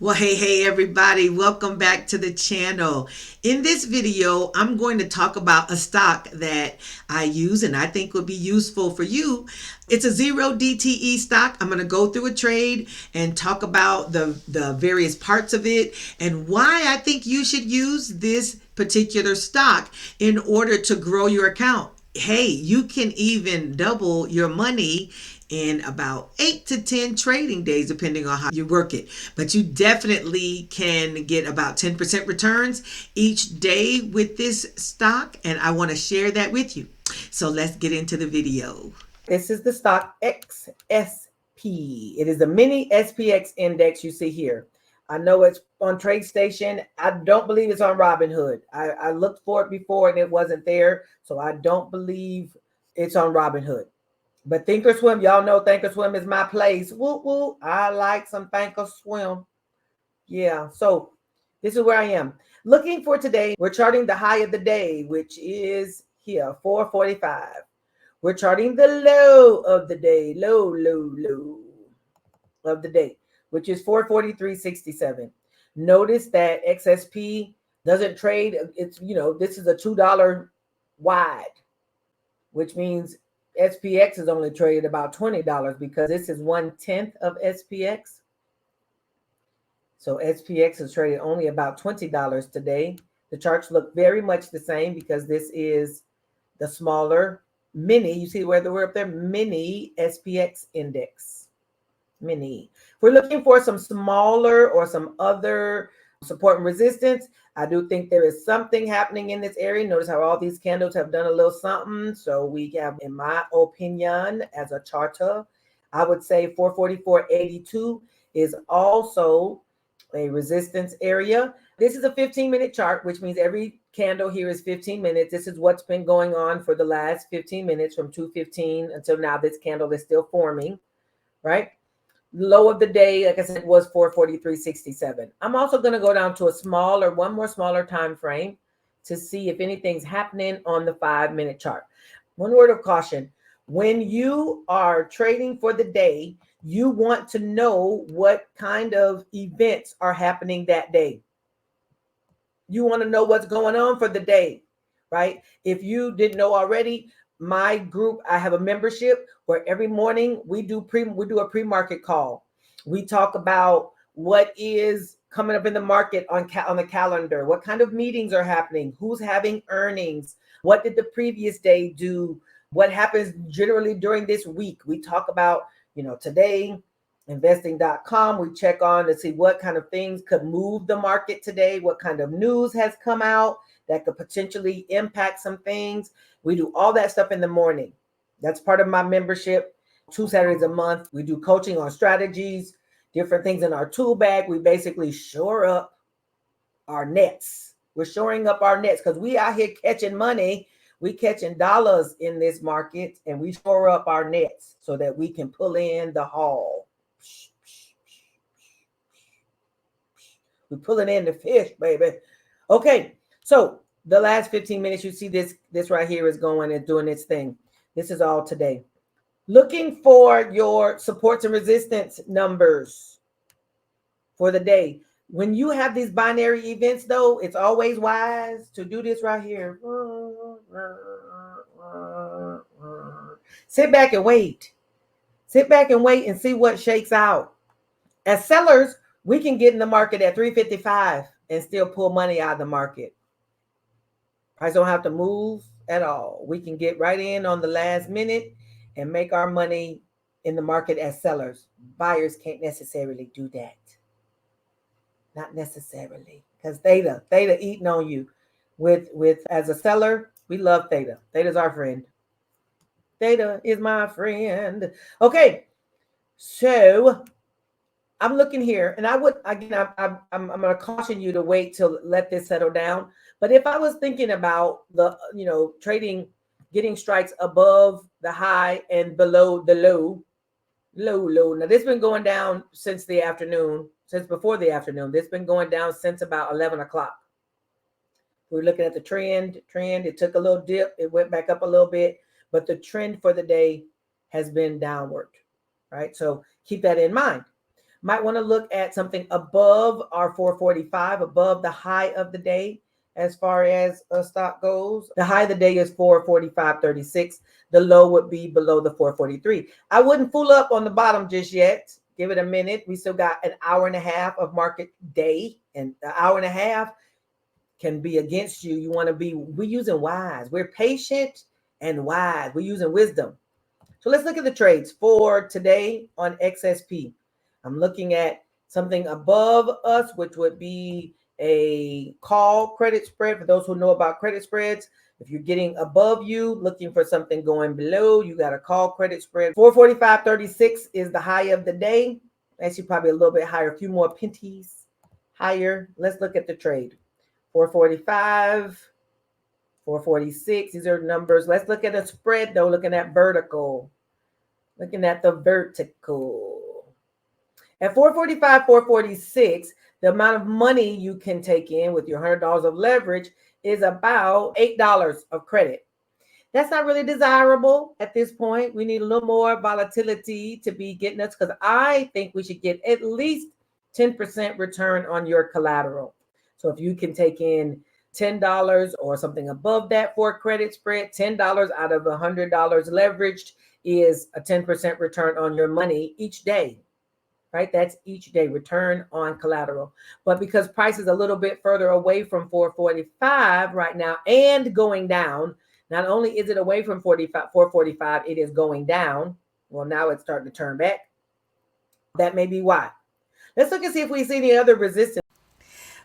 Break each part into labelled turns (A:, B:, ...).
A: Well, hey, everybody. Welcome back to the channel. In this video, I'm going to talk about a stock that I use and I think would be useful for you. It's a zero DTE stock. I'm going to go through a trade and talk about the various parts of it and why I think you should use this particular stock in order to grow your account. Hey, you can even double your money in about 8 to 10 trading days, depending on how you work it. But you definitely can get about 10% returns each day with this stock, and I want to share that with you. So let's get into the video.
B: This is the stock XSP. It is the mini SPX index you see here. I know it's on TradeStation. I don't believe it's on Robinhood. I looked for it before and it wasn't there. So I don't believe it's on Robinhood. But Thinkorswim, y'all know Thinkorswim is my place. Woo woo. I like some Thinkorswim. Yeah. So this is where I am. Looking for today, we're charting the high of the day, which is here, 445. We're charting the low of the day, low of the day, which is 443.67. Notice that XSP doesn't trade. It's, this is a $2 wide, which means SPX is only traded about $20 because this is 1/10 of SPX. So SPX is traded only about $20 today. The charts look very much the same because this is the smaller mini. You see where we're up there? Mini SPX index. Mini. If we're looking for some smaller or some other support and resistance, I do think there is something happening in this area. Notice how all these candles have done a little something. So we have, in my opinion, as a charter, I would say 444.82 is also a resistance area. This is a 15-minute chart, which means every candle here is 15 minutes. This is what's been going on for the last 15 minutes from 2:15 until now. This candle is still forming, right? Low of the day, like I said, was 443.67. I'm also going to go down to one more smaller time frame to see if anything's happening on the 5-minute chart. One word of caution. When you are trading for the day, you want to know what kind of events are happening that day. You want to know what's going on for the day, right? If you didn't know already, my group, I have a membership where every morning we do a pre-market call. We talk about what is coming up in the market on the calendar, what kind of meetings are happening, who's having earnings, what did the previous day do, what happens generally during this week. We talk about, today, investing.com. We check on to see what kind of things could move the market today, what kind of news has come out that could potentially impact some things. We do all that stuff in the morning. That's part of my membership. 2 Saturdays a month. We do coaching on strategies, different things in our tool bag. We basically shore up our nets. We're shoring up our nets because we out here catching money. We catching dollars in this market, and we shore up our nets so that we can pull in the haul. We're pulling in the fish, baby. Okay, so the last 15 minutes, you see this right here is going and doing its thing. This is all today. Looking for your supports and resistance numbers for the day. When you have these binary events, though, it's always wise to do this right here. Sit back and wait. Sit back and wait and see what shakes out. As sellers, we can get in the market at 355 and still pull money out of the market. Price don't have to move at all. We can get right in on the last minute and make our money in the market as sellers. Buyers can't necessarily do that. Not necessarily, because theta eating on you. With as a seller, we love theta. Theta's our friend. Theta is my friend. Okay, so I'm looking here, and I'm going to caution you to wait till let this settle down. But if I was thinking about the, trading, getting strikes above the high and below the low. Now this has been going down since the afternoon, since before the afternoon. This has been going down since about 11 o'clock. We're looking at the trend. It took a little dip. It went back up a little bit, but the trend for the day has been downward, right? So keep that in mind. Might want to look at something above our 445, above the high of the day. As far as a stock goes, the high of the day is 445.36. The low would be below the 443. I wouldn't fool up on the bottom just yet. Give it a minute. We still got an hour and a half of market day, and an hour and a half can be against you. You want to be, we're using wise. We're patient and wise. We're using wisdom. So let's look at the trades for today on XSP. I'm looking at something above us, which would be a call credit spread. For those who know about credit spreads, if you're getting above you, looking for something going below, you got a call credit spread. 445.36 is the high of the day. Actually, probably a little bit higher, a few more pennies higher. Let's look at the trade. 445, 446. These are numbers. Let's look at a spread, though, looking at vertical. Looking at the vertical. At 445, 446, the amount of money you can take in with your $100 of leverage is about $8 of credit. That's not really desirable at this point. We need a little more volatility to be getting us, because I think we should get at least 10% return on your collateral. So if you can take in $10 or something above that for a credit spread, $10 out of $100 leveraged is a 10% return on your money each day, right? That's each day return on collateral. But because price is a little bit further away from 445 right now and going down, not only is it away from 445, it is going down. Well, now it's starting to turn back. That may be why. Let's look and see if we see any other resistance.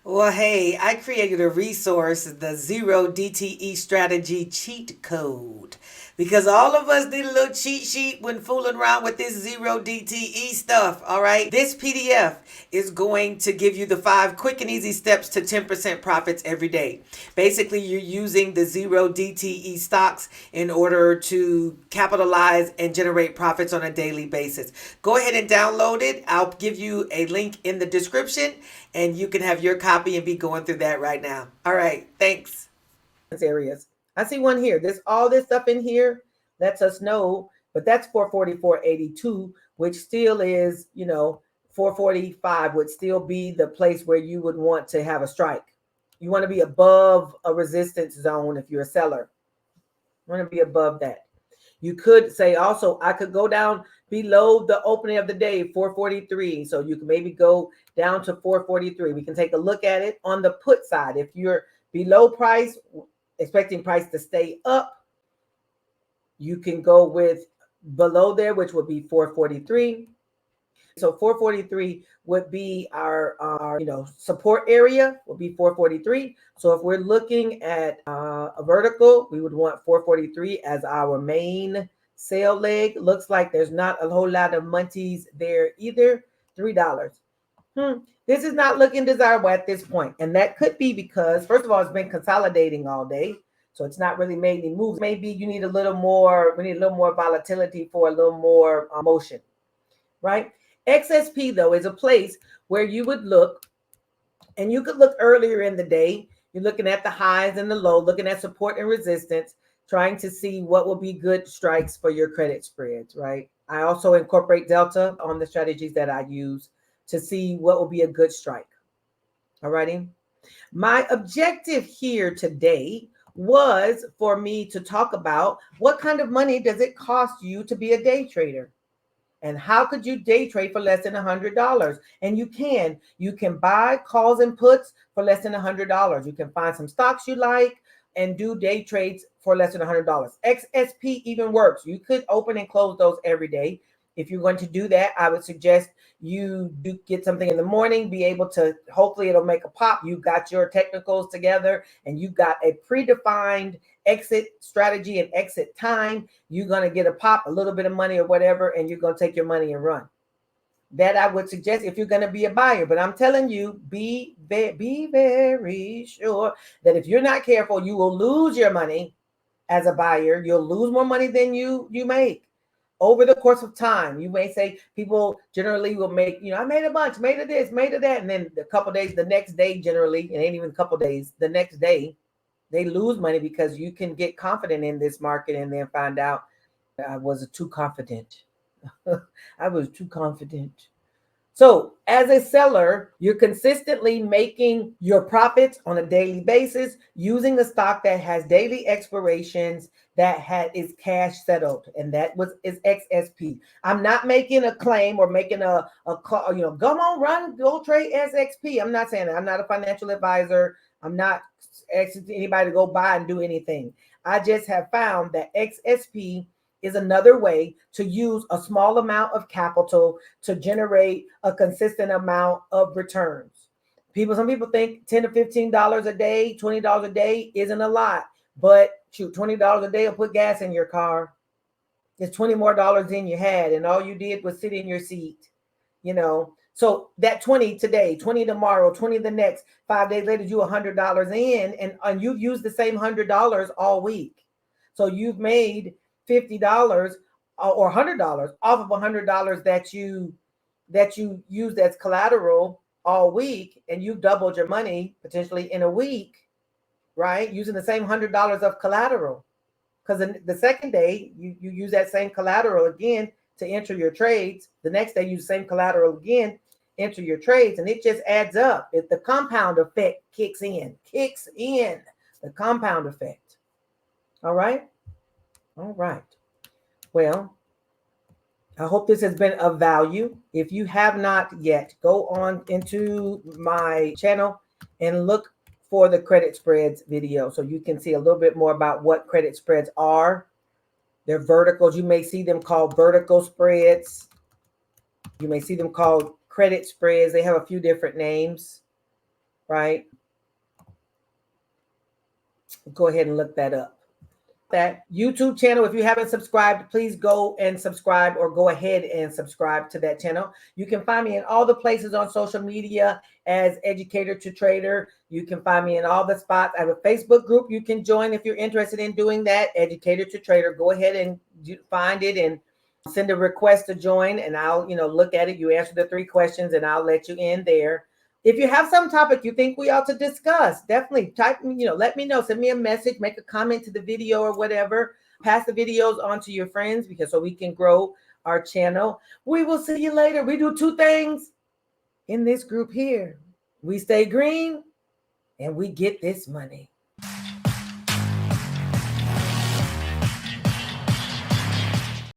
A: Well, hey, I created a resource, the Zero DTE Strategy Cheat Code, because all of us did a little cheat sheet when fooling around with this Zero DTE stuff, all right? This PDF is going to give you the 5 quick and easy steps to 10% profits every day. Basically, you're using the Zero DTE stocks in order to capitalize and generate profits on a daily basis. Go ahead and download it. I'll give you a link in the description, and you can have your copy and be going through that right now. All right, thanks.
B: Areas. I see one here. There's all this stuff in here lets us know, but that's 444.82, which still is, 445 would still be the place where you would want to have a strike. You want to be above a resistance zone if you're a seller. You want to be above that. You could say also, I could go down below the opening of the day, 443. So you can maybe go down to 443. We can take a look at it on the put side. If you're below price, expecting price to stay up, you can go with below there, which would be 443. So 443 would be our support area will be 443. So if we're looking at a vertical, we would want 443 as our main sale leg. Looks like there's not a whole lot of munties there either. $3. This is not looking desirable at this point. And that could be because, first of all, it's been consolidating all day. So it's not really made any moves. Maybe you need a little more, we need a little more volatility for a little more motion, right? XSP, though, is a place where you would look, and you could look earlier in the day. You're looking at the highs and the low, looking at support and resistance, trying to see what will be good strikes for your credit spreads, right? I also incorporate Delta on the strategies that I use to see what will be a good strike. All righty. My objective here today was for me to talk about what kind of money does it cost you to be a day trader? And how could you day trade for less than $100? And you can buy calls and puts for less than $100. You can find some stocks you like and do day trades for less than $100. XSP even works. You could open and close those every day. If you're going to do that, I would suggest you do get something in the morning, be able to, hopefully it'll make a pop. You got your technicals together and you got a predefined exit strategy and exit time. You're going to get a pop, a little bit of money or whatever, and you're going to take your money and run. That I would suggest if you're going to be a buyer. But I'm telling you, be very sure that if you're not careful, you will lose your money as a buyer. You'll lose more money than you make. Over the course of time, you may say people generally will make, I made a bunch, made of this, made of that. And then a couple days, the next day, generally, it ain't even a couple days, the next day, they lose money because you can get confident in this market and then find out I was too confident. I was too confident. So, as a seller, you're consistently making your profits on a daily basis using a stock that has daily expirations that is cash settled, and that is XSP. I'm not making a claim or making a call, come on, run, go trade SXP. I'm not saying that. I'm not a financial advisor. I'm not asking anybody to go buy and do anything. I just have found that XSP is another way to use a small amount of capital to generate a consistent amount of returns. Some people think $10 to $15 a day, $20 a day isn't a lot, but shoot, $20 a day will put gas in your car. It's $20 more than you had, and all you did was sit in your seat. So that 20 today, 20 tomorrow, 20 the next, 5 days later, you $100 in, and you've used the same $100 all week. So you've made $50 or $100 off of $100 that you used as collateral all week, and you've doubled your money potentially in a week, right? Using the same $100 of collateral. Because the second day, you use that same collateral again to enter your trades. The next day, use the same collateral again, enter your trades, and it just adds up. The compound effect kicks in. The compound effect. All right? All right. Well, I hope this has been of value. If you have not yet, go on into my channel and look for the credit spreads video so you can see a little bit more about what credit spreads are. They're verticals. You may see them called vertical spreads. You may see them called credit spreads. They have a few different names, right? Go ahead and look that up. That YouTube channel, if you haven't subscribed, please go and subscribe, or go ahead and subscribe to that channel. You can find me in all the places on social media as Educator to Trader. You can find me in all the spots. I have a Facebook group you can join if you're interested in doing that, Educator to Trader. Go ahead and find it and send a request to join, and I'll look at it. You answer the 3 questions and I'll let you in there. If you have some topic you think we ought to discuss, definitely type, let me know. Send me a message, make a comment to the video or whatever. Pass the videos on to your friends so we can grow our channel. We will see you later. We do 2 things in this group here. We stay green and we get this money.